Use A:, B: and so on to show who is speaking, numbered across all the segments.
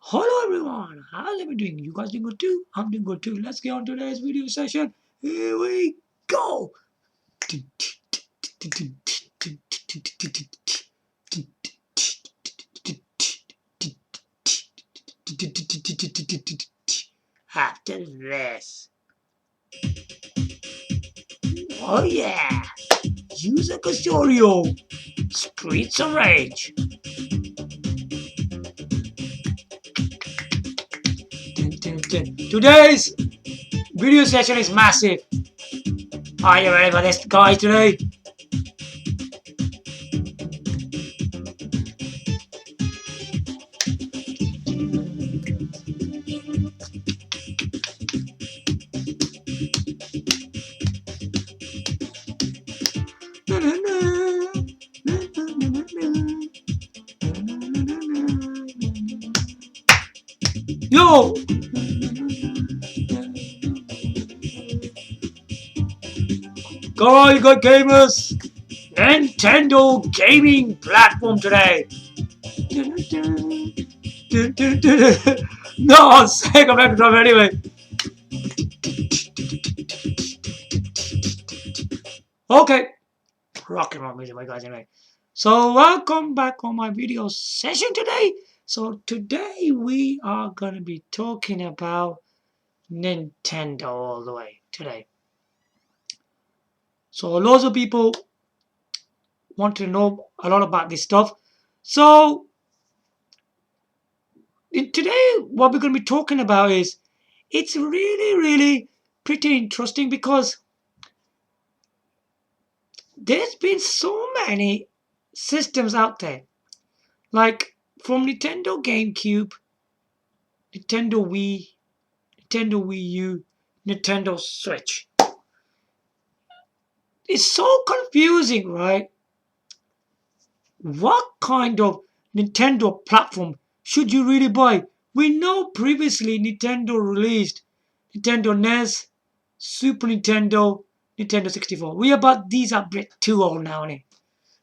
A: Hello everyone, how's everyone doing? You guys doing good too? I'm doing good too. Let's get on today's video session. Here we go. After this. Oh yeah. User Castorio. Streets of Rage. Today's video session is massive. Are you ready for this guy today? Yo! Come on, you good gamers! Nintendo gaming platform today! No, I'm sick of that drum anyway! Okay, rock and roll music, my guys, anyway. So, welcome back on my video session today. So, today we are going to be talking about Nintendo all the way today. So, lots of people want to know a lot about this stuff. So, today what we're going to be talking about is it's really pretty interesting because there's been so many systems out there, like from Nintendo GameCube, Nintendo Wii, Nintendo Wii U, Nintendo Switch. It's so confusing, right? What kind of Nintendo platform should you really buy? We know previously Nintendo released Nintendo NES, Super Nintendo, Nintendo 64. These are a bit too old now.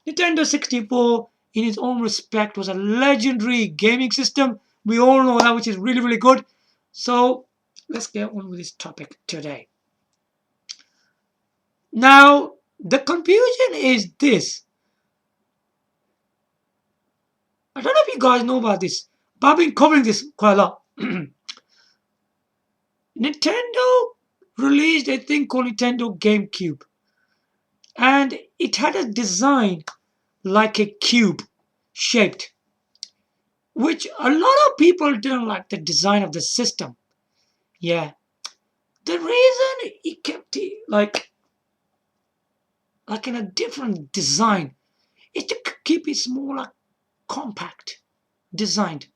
A: Nintendo 64, in its own respect, was a legendary gaming system. We all know that, which is really good. So let's get on with this topic today. Now, the confusion is this. I don't know if you guys know about this, but I've been covering this quite a lot. Nintendo released a thing called Nintendo GameCube, and it had a design like a cube shaped, which a lot of people didn't like the design of the system. Yeah, the reason it kept it like in a different design is to keep it smaller, compact designed,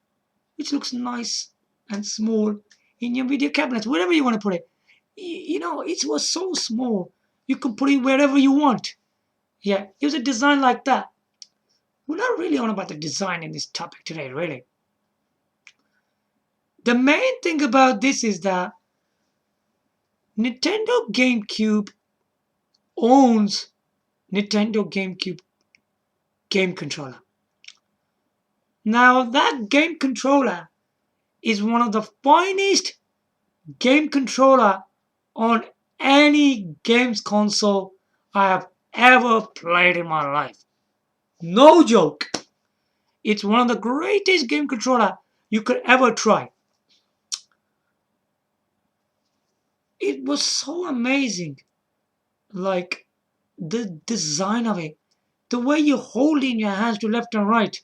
A: which looks nice and small in your video cabinets, wherever you want to put it. You know, it was so small, you can put it wherever you want. Yeah, it was a design like that. We're not really on about the design in this topic today, really. The main thing about this is that Nintendo GameCube owns Nintendo GameCube game controller. Now, that game controller is one of the finest game controller on any games console I have ever played in my life. No joke. It's one of the greatest game controller you could ever try. It was so amazing. Like the design of it, the way you hold it in your hands to left and right,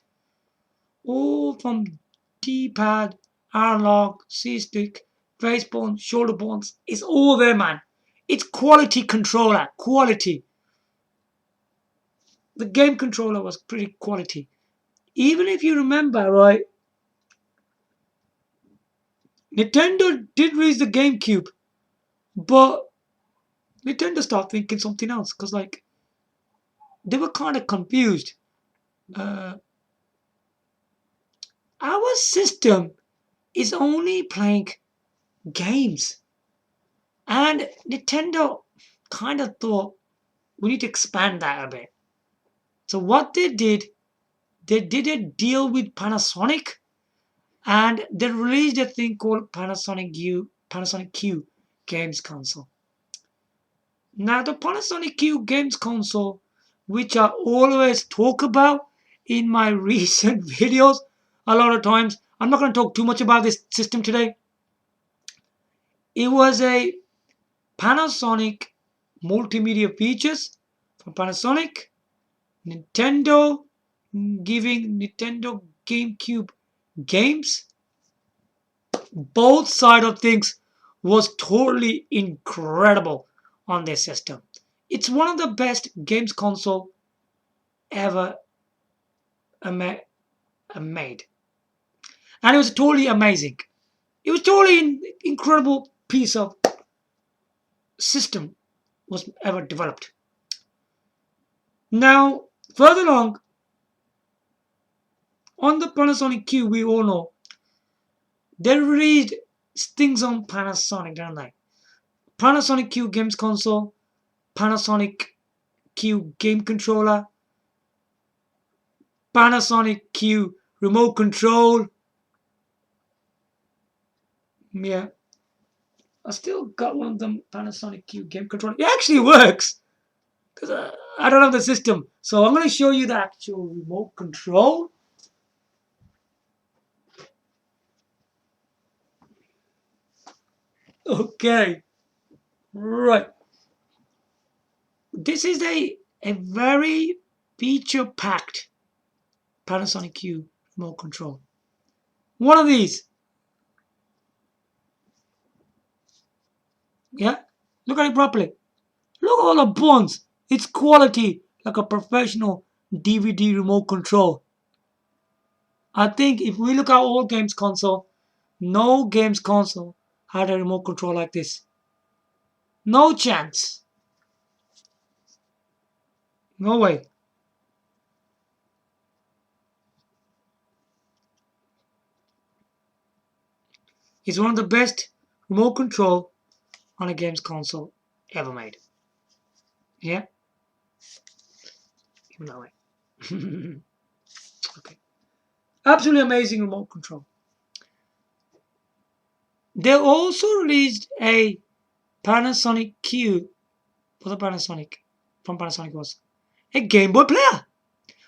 A: all from D-pad, analog, C-stick, face bones, shoulder bones, it's all there, man. It's quality controller, quality. The game controller was pretty quality. Even if you remember, right, Nintendo did release the GameCube, but Nintendo started thinking something else because, like, they were kind of confused. Our system is only playing games, and Nintendo kind of thought we need to expand that a bit. So what they did a deal with Panasonic, and they released a thing called Panasonic Cue games console. Now the Panasonic Cue games console, which I always talk about in my recent videos a lot of times, I'm not going to talk too much about this system today. It was a Panasonic multimedia features from Panasonic, Nintendo giving Nintendo GameCube games. Both side of things was totally incredible on this system. It's one of the best games console ever made, and it was totally amazing. It was totally incredible piece of system was ever developed. Now, further along, on the Panasonic Cue, we all know they released things on Panasonic, don't they? Panasonic Cue games console, Panasonic Cue game controller, Panasonic Cue remote control. Yeah, I still got one of them Panasonic Cue game controller. It actually works because I don't have the system, so I'm going to show you the actual remote control. Okay, right. This is a very feature-packed Panasonic Cue remote control. One of these. Yeah, look at it properly. Look at all the buttons. It's quality like a professional DVD remote control. I think if we look at all games console, no games console had a remote control like this. No chance. No way. It's one of the best remote control on a games console ever made. Yeah? Even that way. Okay. Absolutely amazing remote control. They also released a Panasonic Cue. What the Panasonic from Panasonic was a Game Boy player,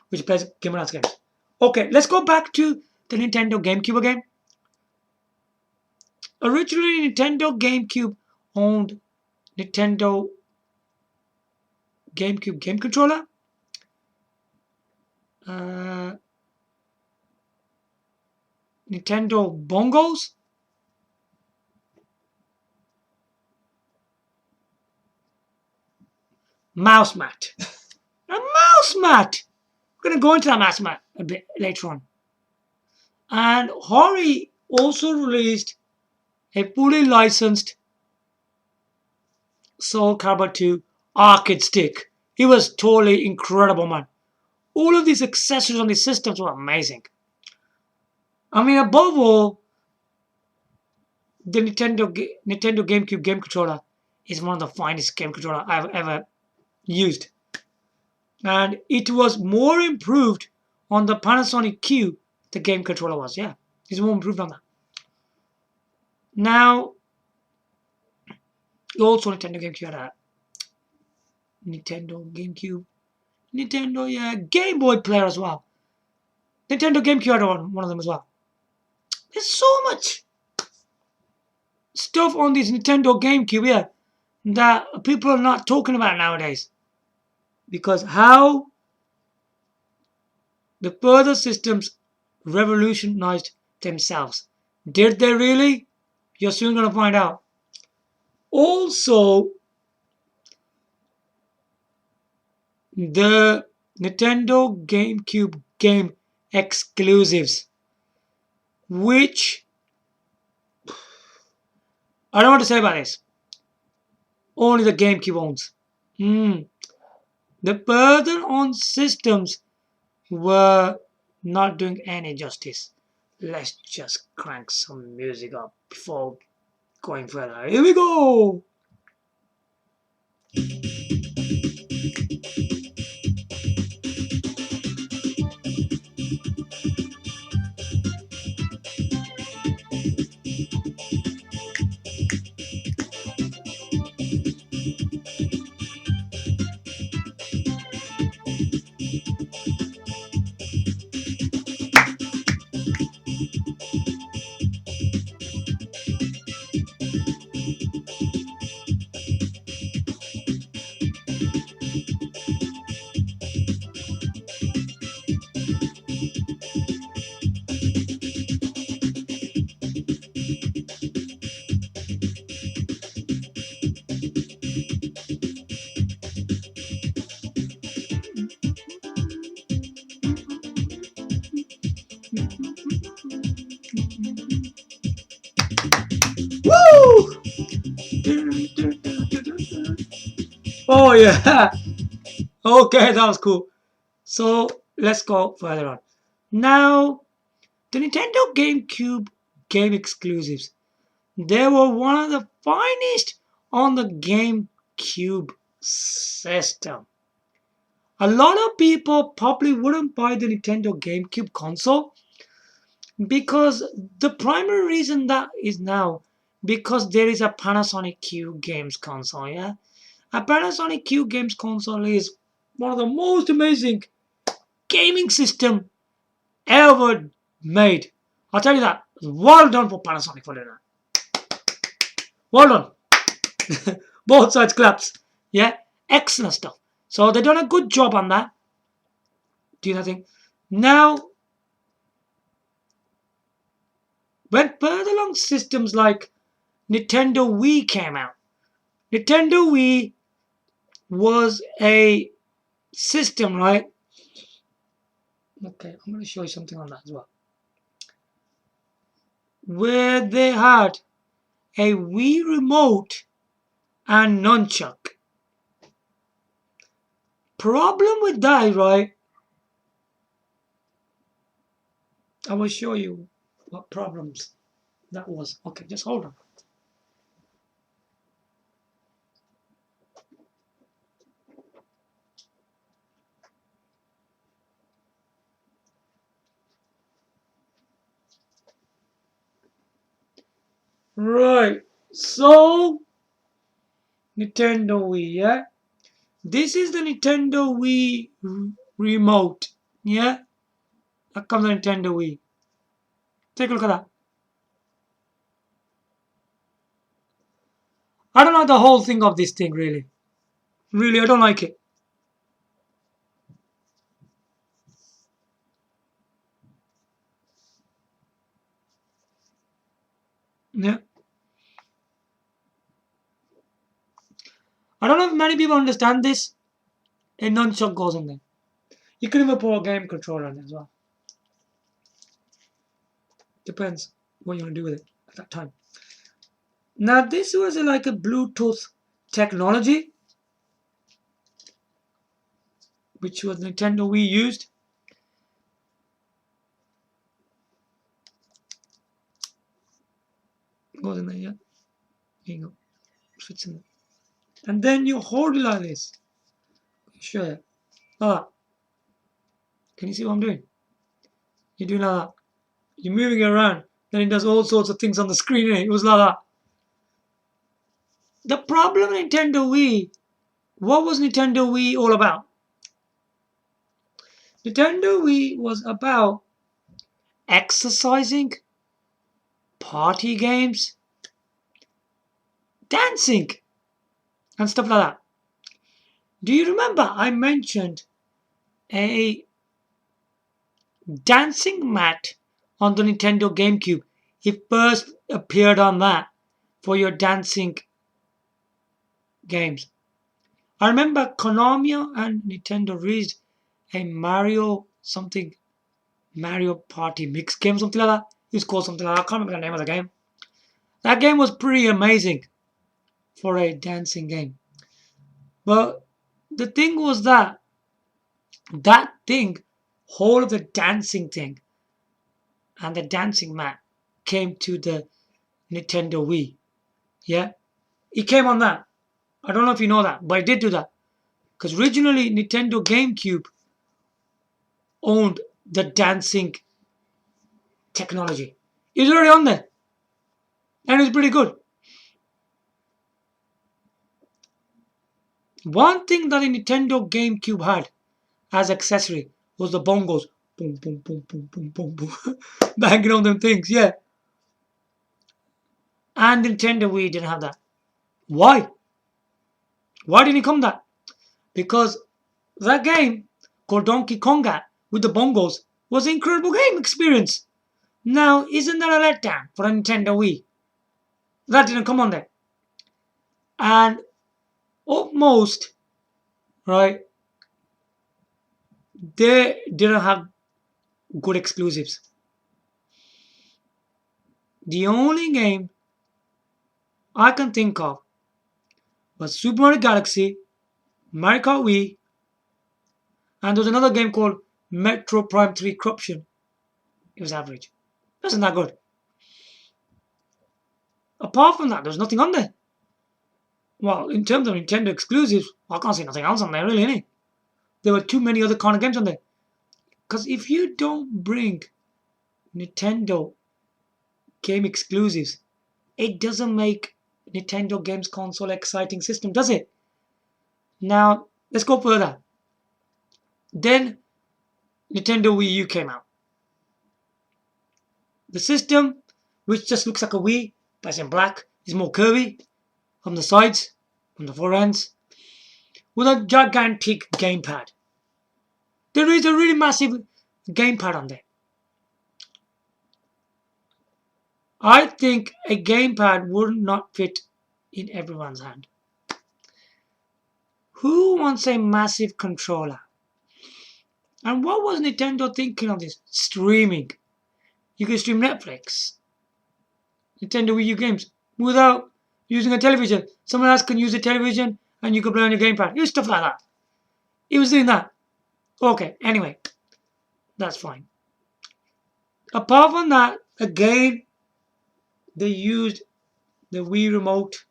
A: which plays Game Boy Advance games. Okay, let's go back to the Nintendo GameCube again. Originally, Nintendo GameCube owned Nintendo GameCube game controller, Nintendo bongos, mouse mat. A mouse mat! We're going to go into that mouse mat a bit later on. And Hori also released a fully licensed Soulcalibur II arcade stick. It was totally incredible, man. All of these accessories on these systems were amazing. I mean, above all, the Nintendo GameCube game controller is one of the finest game controller I've ever used. And it was more improved on the Panasonic Cue the game controller was. Yeah, it's more improved on that. Now, also Nintendo GameCube had a Nintendo Game Boy player as well. Nintendo GameCube had one of them as well. There's so much stuff on this Nintendo GameCube here that people are not talking about nowadays. Because how the further systems revolutionized themselves. Did they really? You're soon going to find out. Also, the Nintendo GameCube game exclusives, which I don't know what to say about this. Only the GameCube owns. The burden on systems were not doing any justice. Let's just crank some music up before going further. Here we go! Oh yeah. Okay, that was cool. So let's go further on. Now, the Nintendo GameCube game exclusives. They were one of the finest on the GameCube system. A lot of people probably wouldn't buy the Nintendo GameCube console because the primary reason that is now because there is a Panasonic Cue games console, yeah? A Panasonic Cue games console is one of the most amazing gaming system ever made. I'll tell you that. Well done for Panasonic for doing that. Well done. Both sides claps. Yeah, excellent stuff. So they've done a good job on that. Do you think? Now, when further along systems like Nintendo Wii came out, Nintendo Wii was a system, right? Okay, I'm going to show you something on that as well. Where they had a Wii Remote and nunchuck. Problem with that, right? I will show you what problems that was. Okay, just hold on. Right, so Nintendo Wii, yeah? This is the Nintendo Wii Remote, yeah? That comes the Nintendo Wii. Take a look at that. I don't like the whole thing of this thing, really. Really, I don't like it. Yeah. I don't know if many people understand this. A nunchuck goes in there. You can even put a game controller in there as well. Depends what you want to do with it at that time. Now, this was like a Bluetooth technology, which was Nintendo Wii used. Goes in there, yeah. Here you go. Fits in there. And then you hold it like this. Sure. Like that. Can you see what I'm doing? You're doing like that. You're moving it around. Then it does all sorts of things on the screen. It was like that. The problem with Nintendo Wii, what was Nintendo Wii all about? Nintendo Wii was about exercising, party games, dancing, and stuff like that. Do you remember I mentioned a dancing mat on the Nintendo GameCube? It first appeared on that for your dancing games. I remember Konami and Nintendo released a Mario Party mix game, something like that. It was called something like that. I can't remember the name of the game. That game was pretty amazing for a dancing game. But the thing was that thing, whole of the dancing thing and the dancing mat came to the Nintendo Wii. Yeah? It came on that. I don't know if you know that, but it did do that. Because originally Nintendo GameCube owned the dancing technology. It was already on there. And it was pretty good. One thing that the Nintendo GameCube had as accessory was the bongos. Boom, boom, boom, boom, boom, boom, boom. Banging on them things, yeah. And Nintendo Wii didn't have that. Why? Why didn't it come that? Because that game called Donkey Konga with the bongos was an incredible game experience. Now, isn't that a letdown for a Nintendo Wii? That didn't come on there. And almost, right, they didn't have good exclusives. The only game I can think of was Super Mario Galaxy Mario Kart Wii, and there was another game called Metro Prime 3 Corruption. It was average. It wasn't that good. Apart from that, there was nothing on there. Well, in terms of Nintendo exclusives, I can't see nothing else on there, really, innit? There were too many other kind of games on there. Because if you don't bring Nintendo game exclusives, it doesn't make Nintendo games console exciting system, does it? Now, let's go further. Then, Nintendo Wii U came out. The system, which just looks like a Wii, but it's in black, is more curvy on the sides, on the four ends, with a gigantic gamepad. There is a really massive gamepad on there. I think a gamepad would not fit in everyone's hand. Who wants a massive controller? And what was Nintendo thinking of this? Streaming. You can stream Netflix, Nintendo Wii U games, without using a television. Someone else can use a television and you can play on your gamepad. Use stuff like that. It was doing that. Okay, anyway. That's fine. Apart from that, again, they used the Wii Remote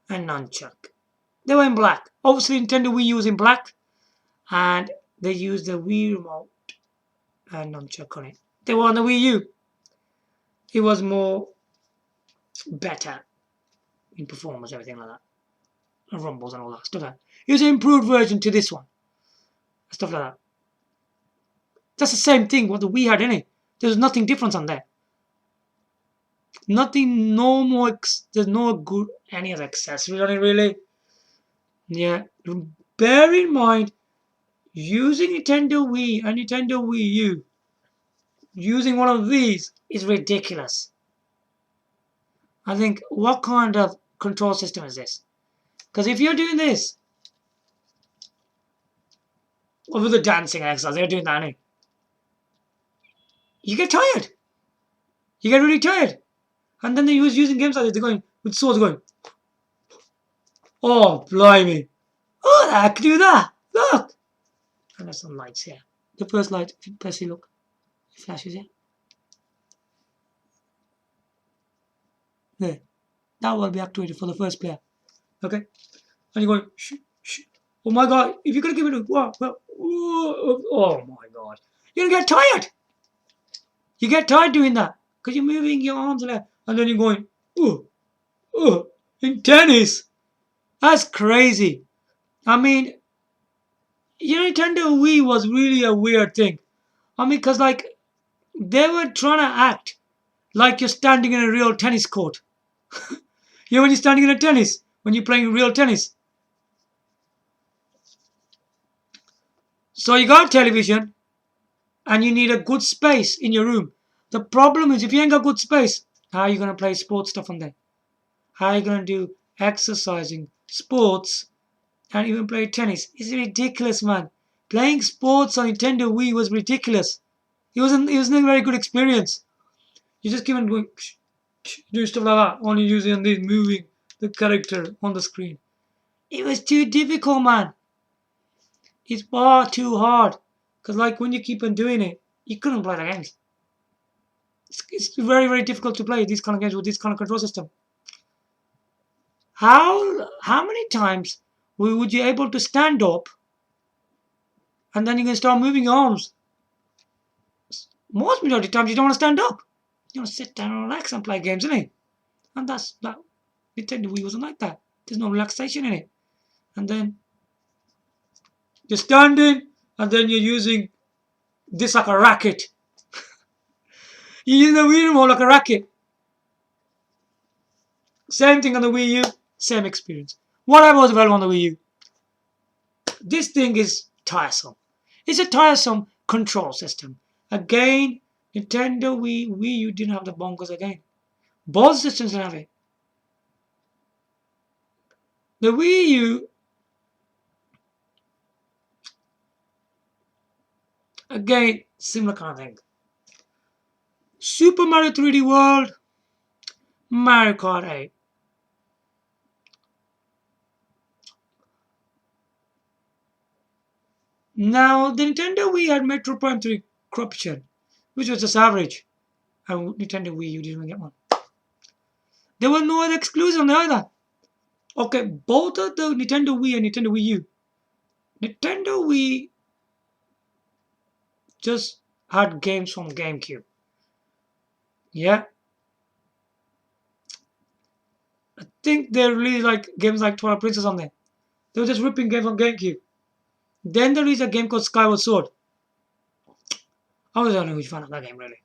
A: and Nunchuck. They were in black. Obviously, Nintendo Wii U was in black, and they used the Wii Remote and Nunchuck on it. They were on the Wii U. It was more better in performance, everything like that. And rumbles and all that stuff like that. It was an improved version to this one. Stuff like that. That's the same thing what the Wii had in it. There's nothing different on there. Nothing, no more, there's no good, any other accessories on it really. Yeah, bear in mind, using Nintendo Wii and Nintendo Wii U, using one of these is ridiculous. I think, what kind of control system is this? Because if you're doing this, over the dancing exercise, they're doing that, ain't you get tired. You get really tired. And then they was using games like this, they're going, with swords going, oh, blimey. Oh, I can do that. Look. And there's some lights here. The first light, if you press it, look, it flashes here. There. That will be activated for the first player. Okay? And you're going, shh, shh. Oh my god, if you're going to give it a, oh my god. You're going to get tired. You get tired doing that. Because you're moving your arms left. And then you're going, in tennis. That's crazy. I mean, Nintendo Wii was really a weird thing. I mean, because like, they were trying to act like you're standing in a real tennis court. You know when you're standing in a tennis? When you're playing real tennis? So you got a television and you need a good space in your room. The problem is if you ain't got good space, how are you going to play sports stuff on there? How are you going to do exercising, sports, and even play tennis? It's ridiculous, man. Playing sports on Nintendo Wii was ridiculous. It wasn't a very good experience. You just keep on going, do stuff like that, only using this, moving the character on the screen. It was too difficult, man. It's far too hard. Because like when you keep on doing it, you couldn't play the games. It's very, very difficult to play these kind of games with this kind of control system. How many times would you able to stand up and then you can start moving your arms? Most majority of the times you don't want to stand up. You want to sit down and relax and play games, isn't it? And that's like Nintendo Wii wasn't like that. There's no relaxation in it. And then you're standing and then you're using this like a racket. You're using the Wii Remote like a racket. Same thing on the Wii U, same experience. What was available on the Wii U? This thing is tiresome. It's a tiresome control system. Again, Nintendo Wii U didn't have the bongos again. Both systems didn't have it. The Wii U, again, similar kind of thing. Super Mario 3D World, Mario Kart 8. Now, the Nintendo Wii had Metro Prime 3 corruption, which was just average. And Nintendo Wii, you didn't get one. There was no other exclusive on the other. Okay, both of the Nintendo Wii and Nintendo Wii U. Nintendo Wii just had games from GameCube. Yeah, I think they released like games like Twilight Princess on there. They were just ripping games from GameCube. Then there is a game called Skyward Sword. I was not a huge fan of that game really.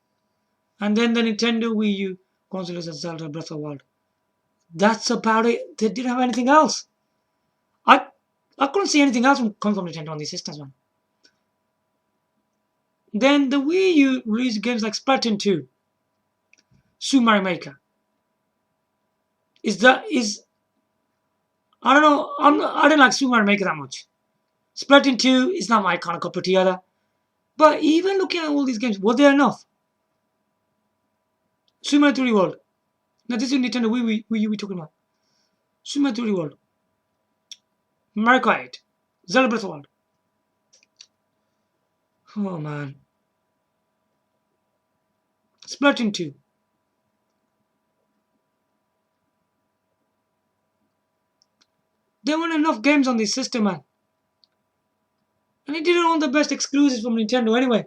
A: And then the Nintendo Wii U console is Zelda Breath of the Wild. That's about it. They didn't have anything else. I I couldn't see anything else coming from Nintendo on these systems, man. Then the Wii U released games like Splatoon 2, Super Mario Maker. Is I don't know. I don't like Super Mario Maker that much. Splatoon 2 is not my kind of cup of tea either. But even looking at all these games, were there enough? Super Mario 3D World. Now this is Nintendo Wii U we talking about. Super Mario 3D World. Mario Kart 8. Zelda Breath of the Wild. Oh man. Splatoon 2. There weren't enough games on this system, man. And it didn't own the best exclusives from Nintendo anyway.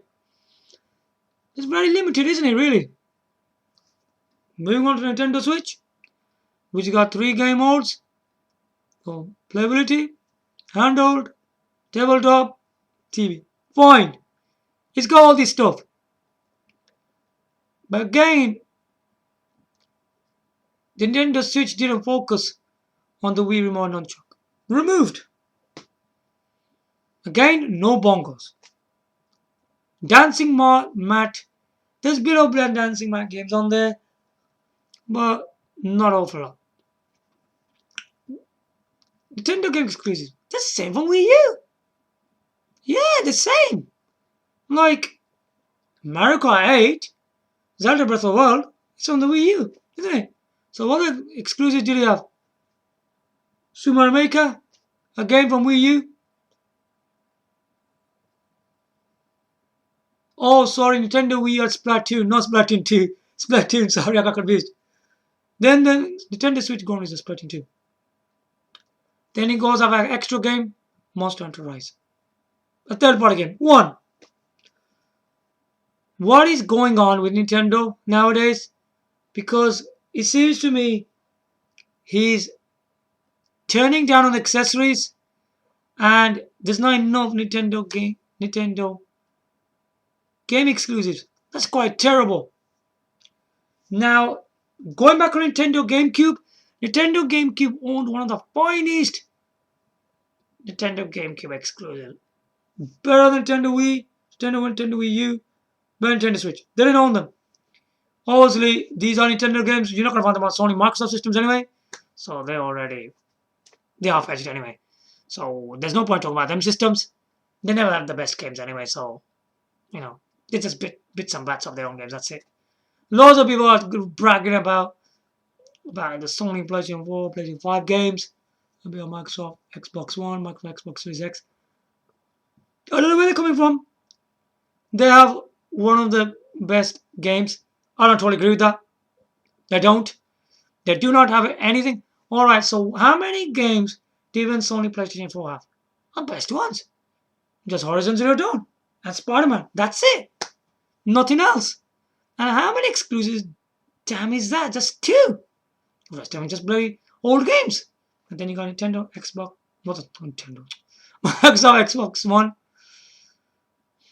A: It's very limited, isn't it, really? Moving on to Nintendo Switch, which got 3 game modes. So, playability, handheld, tabletop, TV. Fine. It's got all this stuff. But again, the Nintendo Switch didn't focus on the Wii Remote nunchuck. Removed. Again, no bongos. Dancing mat. There's a bit of dancing mat games on there, but not awful lot. Nintendo game exclusive. The same from Wii U. Yeah, the same. Like Mario Kart 8, Zelda Breath of the Wild, it's on the Wii U, isn't it? So what other exclusives did you have? Super Mario Maker, a game from Wii U. Oh, sorry, Nintendo Wii had Splatoon, not Splatoon 2. Splatoon, sorry, I got confused. Then the Nintendo Switch Gone is a Splatoon 2. Then it goes have an extra game, Monster Hunter Rise. A third party game. One. What is going on with Nintendo nowadays? Because it seems to me he's turning down on accessories and there's not enough Nintendo game exclusives. That's quite terrible. Now, going back on Nintendo GameCube owned one of the finest Nintendo GameCube exclusives. Better than Nintendo Wii, Nintendo Wii U, better than Nintendo Switch. They didn't own them. Obviously, these are Nintendo games. You're not going to find them on Sony Microsoft systems anyway. So they are fetched anyway. So there's no point talking about them systems. They never have the best games anyway. So, they just bits and bats of their own games. That's it. Loads of people are bragging about the Sony PlayStation 4, PlayStation 5 games. Maybe on Microsoft Xbox One, Microsoft Xbox Series X. I don't know where they're coming from. They have one of the best games. I don't totally agree with that. They don't. They do not have anything. Alright, so how many games do even Sony PlayStation 4 have? The best ones. Just Horizon Zero Dawn and Spider-Man. That's it. Nothing else. And how many exclusives damn is that? Just 2. The rest of them just bloody old games. And then you got Nintendo, Xbox, not Nintendo, Microsoft Xbox One.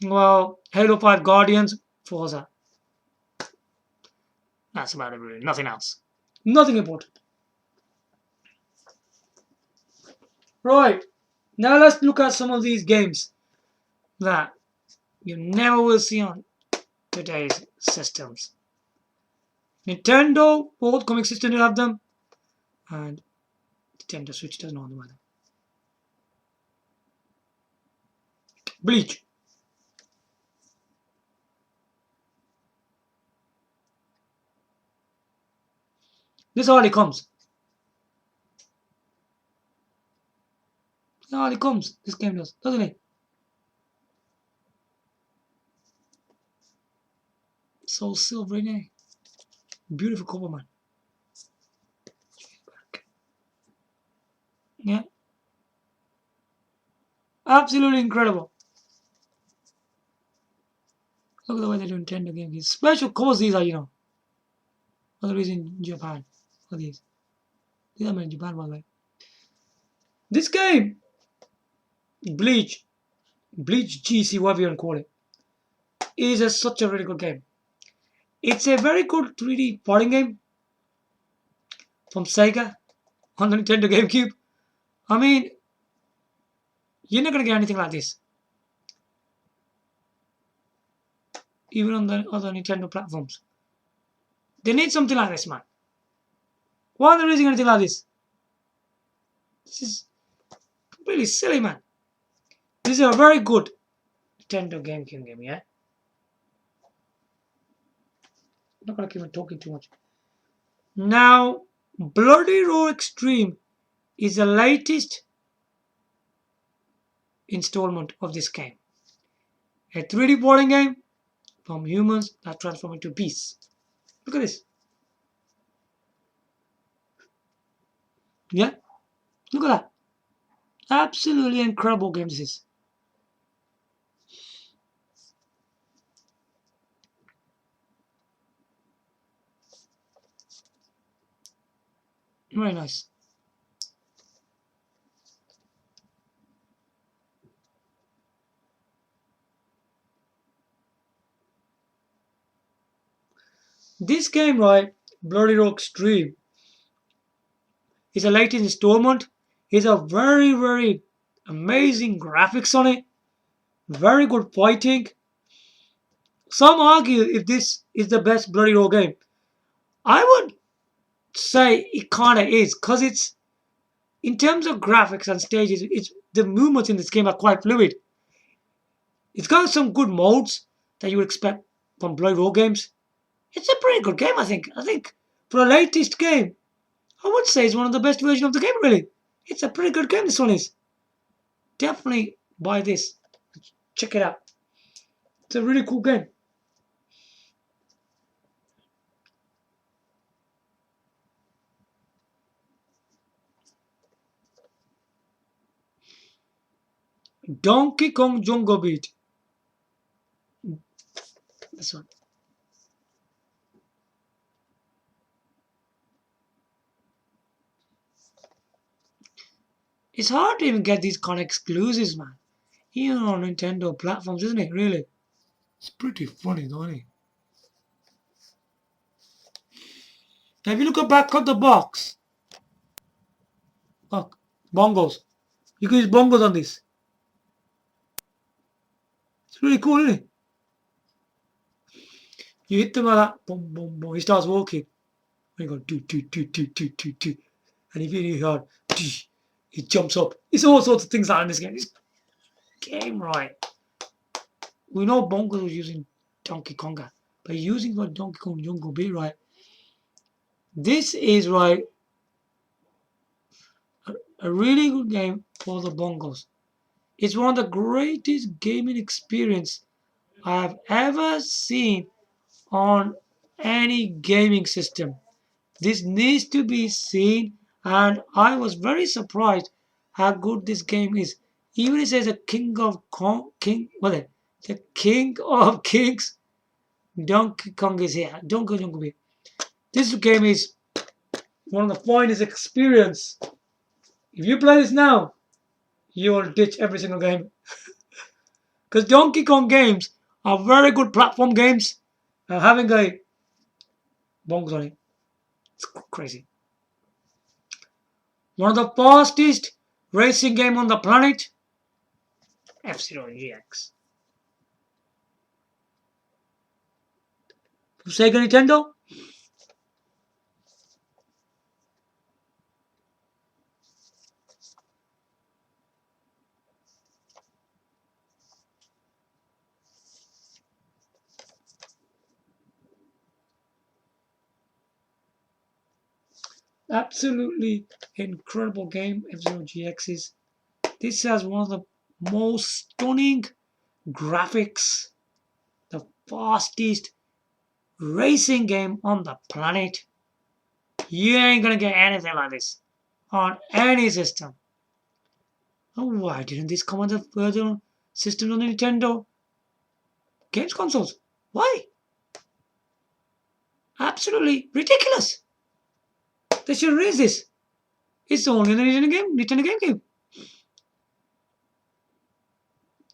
A: Well, Halo 5 Guardians, Forza. That's about it really. Nothing else. Nothing important. Right. Now let's look at some of these games that you never will see on today's systems. Nintendo, both comic systems have them, and Nintendo Switch doesn't own them either. Bleach. This hardly comes. This hardly comes. This game does, doesn't it? so silvery, eh? Beautiful cover, man. Yeah. Absolutely incredible. Look at the way they do Nintendo games. These special covers these are, Other reason in Japan. Look at these. These are made in Japan, by the way. This game, Bleach, Bleach GC, whatever you want to call it, is such a really good game. It's a very good 3D fighting game from Sega on the Nintendo GameCube. I mean, you're not going to get anything like this. Even on the other Nintendo platforms. They need something like this, man. Why are they releasing anything like this? This is really silly, man. This is a very good Nintendo GameCube game, yeah? I'm not going to keep on talking too much. Now, Bloody Roar Extreme is the latest installment of this game. A 3D boarding game from humans that transform into beasts. Look at this. Yeah? Look at that. Absolutely incredible game this is. Very nice. This game, right, Bloody Roar Extreme, is the latest installment. It's a very, very amazing graphics on it. Very good fighting. Some argue if this is the best Bloody Roar game. I would say it kind of is, because it's, in terms of graphics and stages, the movements in this game are quite fluid. It's got some good modes that you would expect from Bloody Roar games. It's a pretty good game, I think. I think for the latest game, I would say it's one of the best versions of the game, really. It's a pretty good game, this one is. Definitely buy this. Check it out. It's a really cool game. Donkey Kong Jungle Beat. This one. It's hard to even get these kind of exclusives, man. Even on Nintendo platforms, isn't it? Really? It's pretty funny, though, isn't it? Now, if you look at back of the box, look, bongos. You can use bongos on this. It's really cool, isn't it? You hit them like that, boom, boom, boom. He starts walking. And you go, do, do, do, do, do, do, do. And if you hit it hard, he jumps up. It's all sorts of things like in this game. This game, right? We know Bongos was using Donkey Konga, but using what Donkey Kong Jungle Beat, right? This is, right, a really good game for the Bongos. It's one of the greatest gaming experience I have ever seen on any gaming system. This needs to be seen, and I was very surprised how good this game is. Even it says a king of the king of kings, Donkey Kong is here. Donkey Kong Beat. This game is one of the finest experience. If you play this now, you will ditch every single game. Because Donkey Kong games are very good platform games. Having a bongos on it, it's crazy. One of the fastest racing game on the planet, FZero GX. Sega Nintendo. Absolutely incredible game, FZero GX is. This has one of the most stunning graphics, the fastest racing game on the planet. You ain't gonna get anything like this on any system. Oh, why didn't this come on the further system on the Nintendo games consoles? Why? Absolutely ridiculous. They should raise this. It's only the Nintendo GameCube.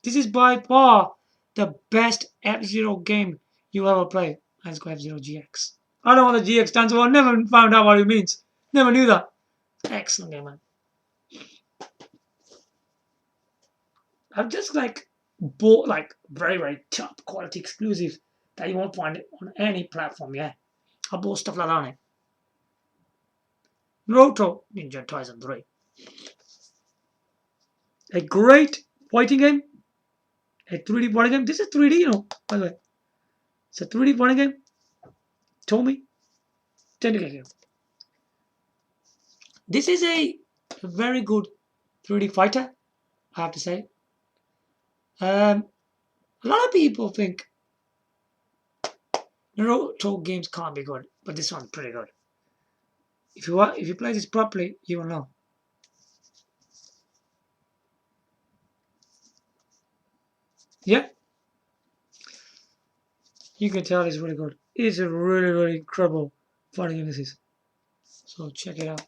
A: This is by far the best FZero game you ever played. Let's go FZero GX. I don't know what the GX stands for. I never found out what it means. Never knew that. Excellent game, man. I've just bought very, very top quality exclusives that you won't find on any platform, yeah. I bought stuff like that on it. Roto Ninja Tyson 3. A great fighting game. A 3D fighting game. This is 3D, by the way. It's a 3D fighting game. Tommy. Nintendo game. This is a very good 3D fighter, I have to say. A lot of people think Naruto games can't be good, but this one's pretty good. If you play this properly, you will know. Yeah, you can tell it's really good. It's a really, really incredible fighting game this is. So check it out.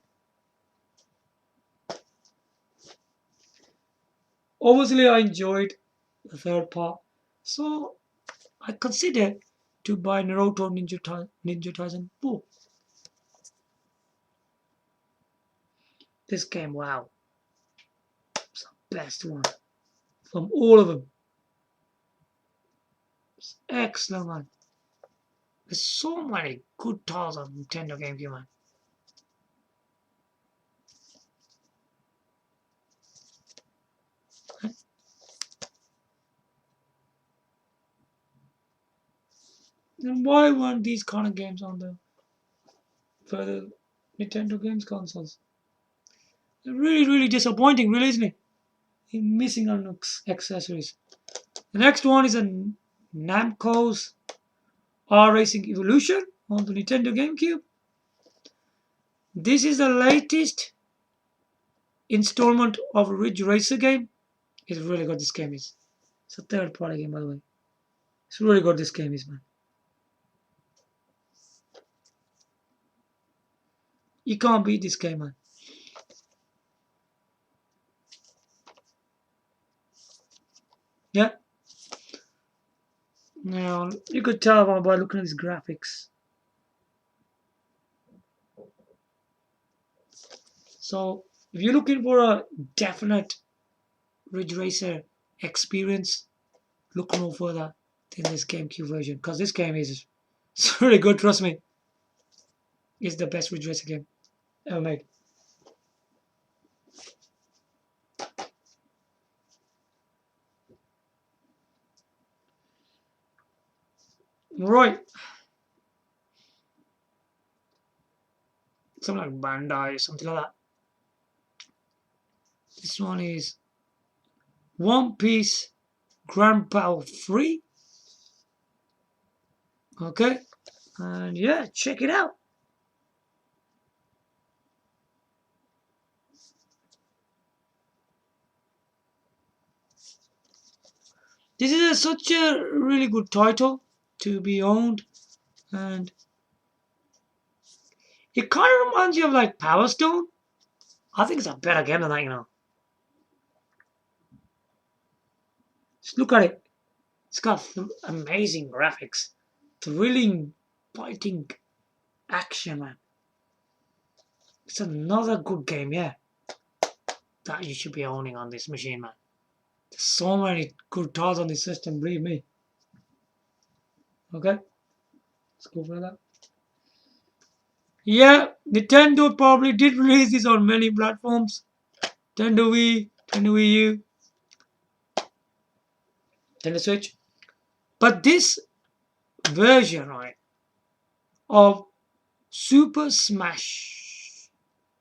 A: Obviously, I enjoyed the third part, so I considered to buy Naruto Ninja Tyson 4. This game, wow, it's the best one from all of them. It's excellent, man. There's so many good titles on Nintendo GameCube, man. And why weren't these kind of games on the further Nintendo games consoles? They're really, really disappointing, really, isn't it? You're missing on accessories. The next one is a Namco's R-Racing Evolution on the Nintendo GameCube. This is the latest installment of a Ridge Racer game. It's really good, this game is. It's a third-party game, by the way. It's really good, this game is, man. You can't beat this game, man. Yeah. Now, you could tell by looking at these graphics. So, if you're looking for a definite Ridge Racer experience, look no further than this GameCube version. Because this game is it's really good, trust me. It's the best Ridge Racer game ever made. Right. Something like Bandai, something like that. This one is One Piece Grand Battle 3. Okay. And yeah, check it out. This is such a really good title to be owned, and it kind of reminds you of like Power Stone. I think it's a better game than that, Just look at it. It's got amazing graphics, thrilling fighting action, man. It's another good game, yeah, that you should be owning on this machine, man. There's so many good titles on this system, believe me. Okay, let's go for that. Yeah, Nintendo probably did release this on many platforms. Nintendo Wii, Nintendo Wii U, Nintendo Switch. But this version, right, of Super Smash,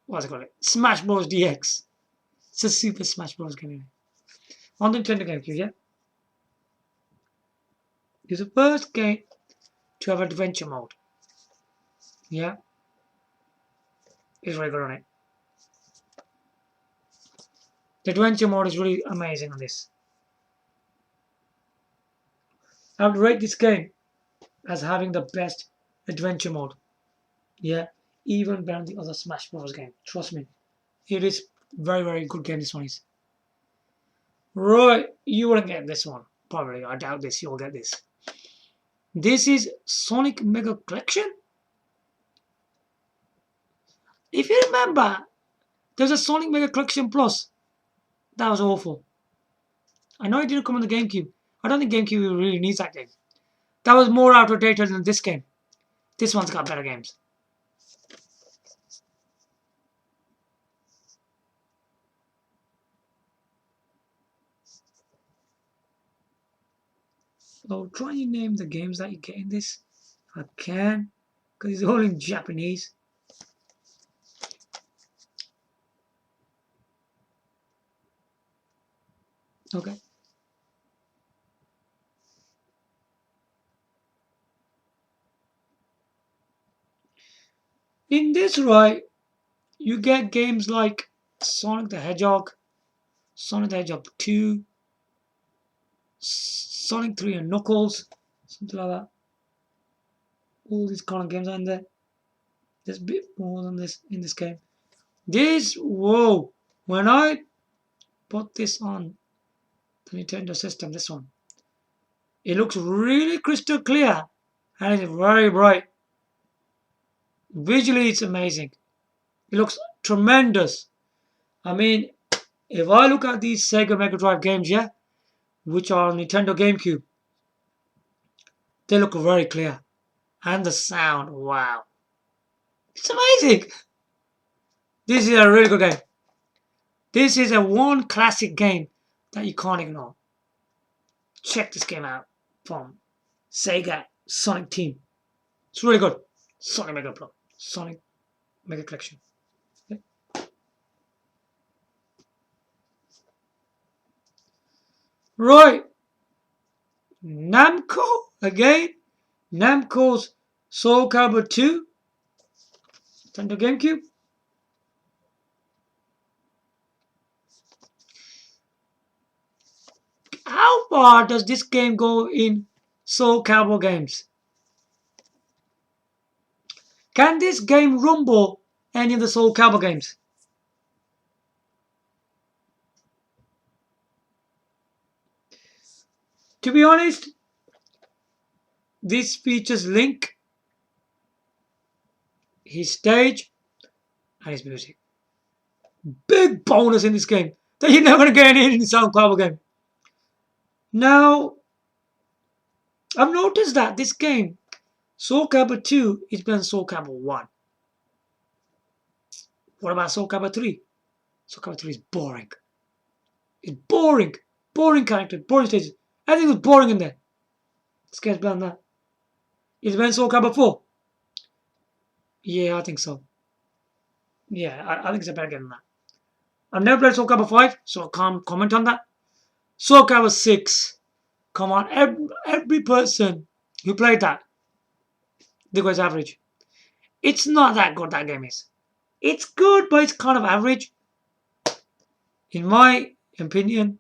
A: what's it called? Smash Bros. DX. It's a Super Smash Bros. Game on the Nintendo GameCube, yeah. It's the first game to have adventure mode. Yeah, it's really good on it. The adventure mode is really amazing on this. I would rate this game as having the best adventure mode. Yeah, even better than the other Smash Bros. Game. Trust me, it is very, very good game. This one is. Right, you wouldn't get this one. Probably, I doubt this. You'll get this. This is Sonic Mega Collection. If you remember, there's a Sonic Mega Collection Plus. That was awful. I know it didn't come on the GameCube. I don't think GameCube really needs that game. That was more out of date than this game. This one's got better games. I'll try and name the games that you get in this. If I can. Because it's all in Japanese. Okay. In this, right, you get games like Sonic the Hedgehog, Sonic the Hedgehog 2, Sonic 3 and Knuckles, something like that. All these kind of games are in there. There's a bit more than this in this game. This, whoa, when I put this on the Nintendo system, this one, it looks really crystal clear and it's very bright. Visually, it's amazing. It looks tremendous. I mean, if I look at these Sega Mega Drive games, yeah, which are on Nintendo GameCube, they look very clear. And the sound, wow. It's amazing. This is a really good game. This is a one classic game that you can't ignore. Check this game out from Sega Sonic Team. It's really good. Sonic Mega Pro. Sonic Mega Collection. Okay. Right. Namco again. Namco's Soulcalibur II. Nintendo GameCube. How far does this game go in Soulcalibur games? Can this game rumble any of the Soulcalibur games? To be honest, this features Link, his stage, and his music. Big bonus in this game that you're never going to get in the Soulcalibur game. Now, I've noticed that this game, Soulcalibur 2, is better than Soulcalibur 1. What about Soulcalibur 3? Soulcalibur 3 is boring. It's boring. Boring character, boring stages. Everything was boring in there. This game's better than that. Is it better than Soulcalibur 4? Yeah, I think so. Yeah, I think it's a better game than that. I've never played Soulcalibur 5, so I can't comment on that. Soulcalibur 6. Come on, every person who played that, they go as average. It's not that good, that game is. It's good, but it's kind of average. In my opinion,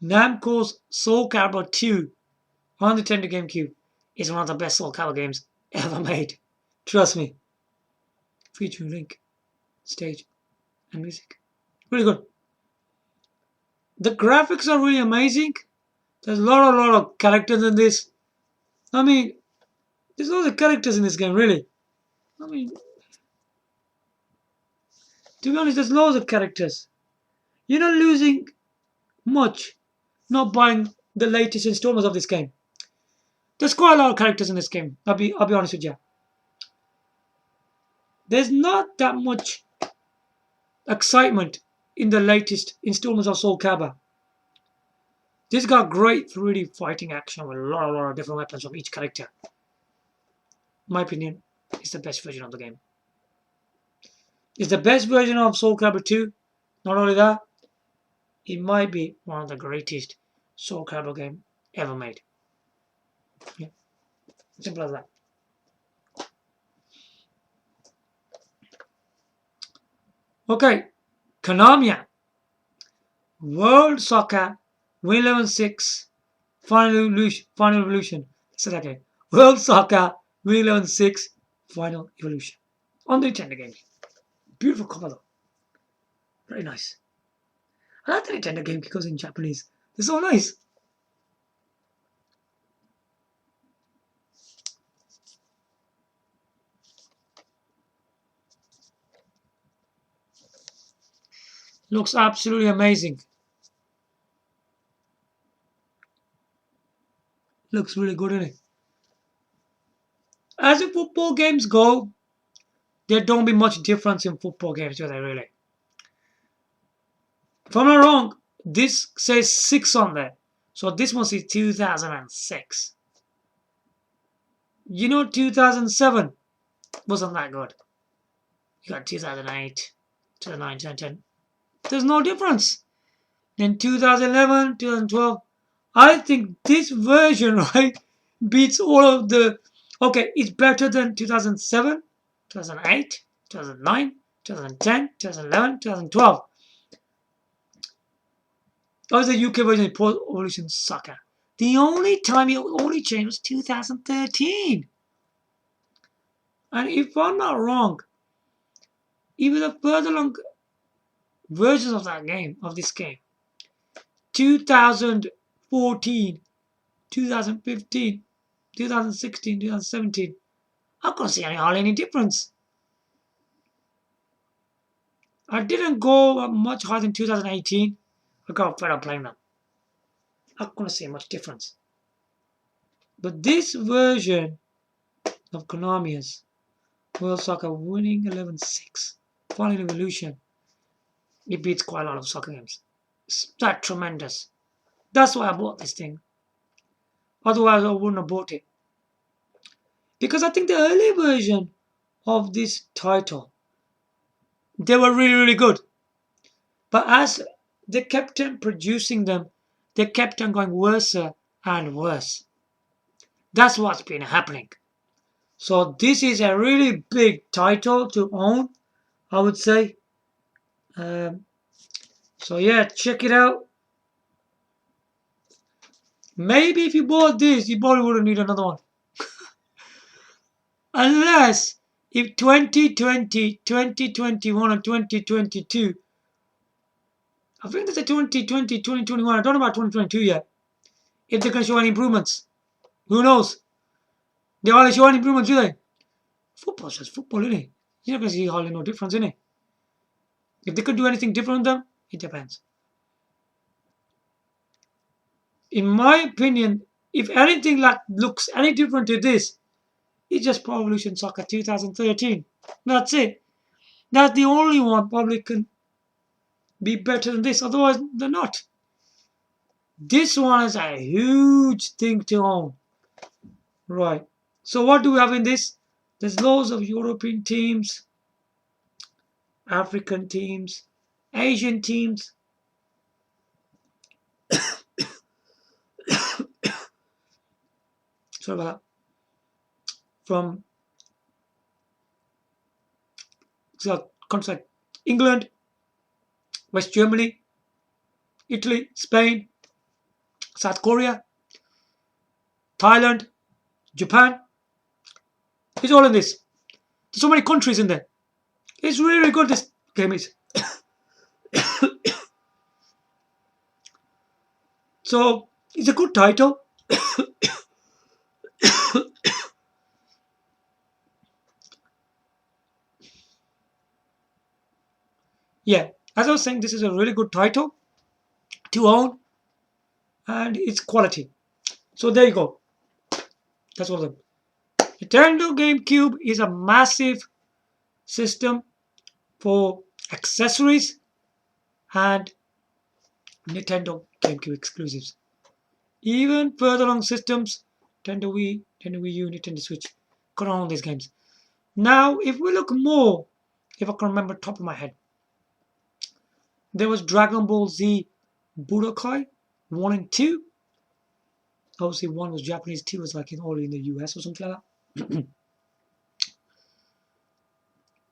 A: Namco's Soulcalibur 2 on the Nintendo GameCube is one of the best Soulcalibur games ever made. Trust me. Featuring Link, stage, and music. Really good. The graphics are really amazing. There's a lot of characters in this. I mean, there's lots of characters in this game, really. I mean, to be honest, there's loads of characters. You're not losing much not buying the latest installments of this game. There's quite a lot of characters in this game. I'll be honest with you. There's not that much excitement in the latest installments of Soulcalibur. This got great 3D fighting action with a lot of different weapons from each character. In my opinion, it's the best version of the game. It's the best version of Soulcalibur 2. Not only that, it might be one of the greatest Soulcalibur game ever made. Yeah, simple as that. Okay, Konami, World Soccer, Win 11-6, Final Evolution. Say that again. World Soccer, Win 11-6, Final Evolution. On the Nintendo game. Beautiful cover though. Very nice. I like the Nintendo game because in Japanese. They're so nice. Looks absolutely amazing. Looks really good, isn't it? As the football games go, there don't be much difference in football games, do they really? If I'm not wrong, this says 6 on there. So this must be 2006. You know 2007 wasn't that good. You got 2008, 2009, 2010. There's no difference. Then 2011, 2012. I think this version, right, beats all of the... Okay, it's better than 2007, 2008, 2009, 2010, 2011, 2012. That was the UK version of Pro Evolution Soccer. The only time it only changed was 2013. And if I'm not wrong, even the further long versions of that game, of this game, 2014, 2015, 2016, 2017, I couldn't see hardly any difference. I didn't go much higher than 2018. I got fed up playing them. I couldn't see much difference. But this version of Konami's World Soccer winning 11-6, Final Evolution, it beats quite a lot of soccer games. It's that tremendous. That's why I bought this thing. Otherwise, I wouldn't have bought it. Because I think the early version of this title, they were really, really good. But as they kept on producing them, they kept on going worse and worse. That's what's been happening. So this is a really big title to own, I would say. So yeah, check it out. Maybe if you bought this, you probably wouldn't need another one. Unless if 2020, 2021 and 2022, I think there's a 2020, 2021, I don't know about 2022 yet. If they can show any improvements. Who knows? They hardly show any improvements, do they? Football's just football, isn't it? You're not going to see hardly no difference, in it? If they could do anything different with them, it depends. In my opinion, if anything like looks any different to this, it's just Pro Evolution Soccer 2013. That's it. That's the only one probably can be better than this. Otherwise, they're not. This one is a huge thing to own. Right. So what do we have in this? There's loads of European teams, African teams, Asian teams. Sorry about that. From countries like England, West Germany, Italy, Spain, South Korea, Thailand, Japan. It's all in this. There's so many countries in there. It's really, really good, this game is. So, it's a good title. Yeah, as I was saying, this is a really good title to own. And it's quality. So there you go. That's all of them. Nintendo GameCube is a massive system for accessories and Nintendo GameCube exclusives. Even further along systems, Nintendo Wii, Nintendo Wii U, Nintendo Switch, could own these games. Now, if we look more, if I can remember top of my head, there was Dragon Ball Z Budokai 1 and 2. Obviously, one was Japanese, two was like only in the US or something like that.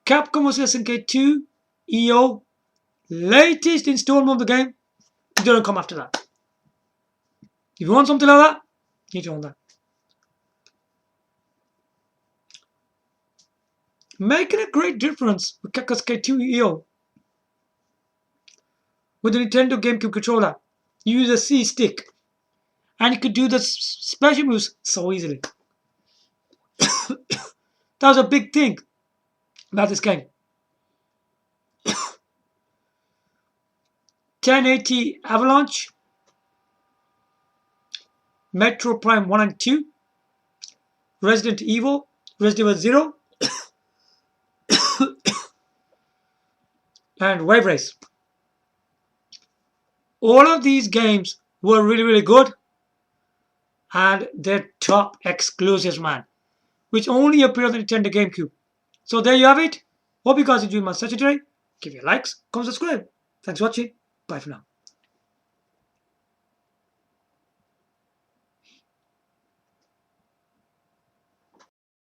A: Capcom vs SNK 2 EO, latest installment of the game. It didn't come after that. If you want something like that, you need to own that. Making a great difference with SNK 2 EO. With the Nintendo GameCube controller, you use a C stick, and you could do the special moves so easily. That was a big thing about this game. 1080 Avalanche, Metro Prime 1 and 2, Resident Evil, Resident Evil 0, and Wave Race. All of these games were really, really good, and they're top exclusives, man, which only appear on the Nintendo GameCube. So there you have it. Hope you guys enjoyed my session today. Give your likes, comment, subscribe. Thanks for watching. Bye for now.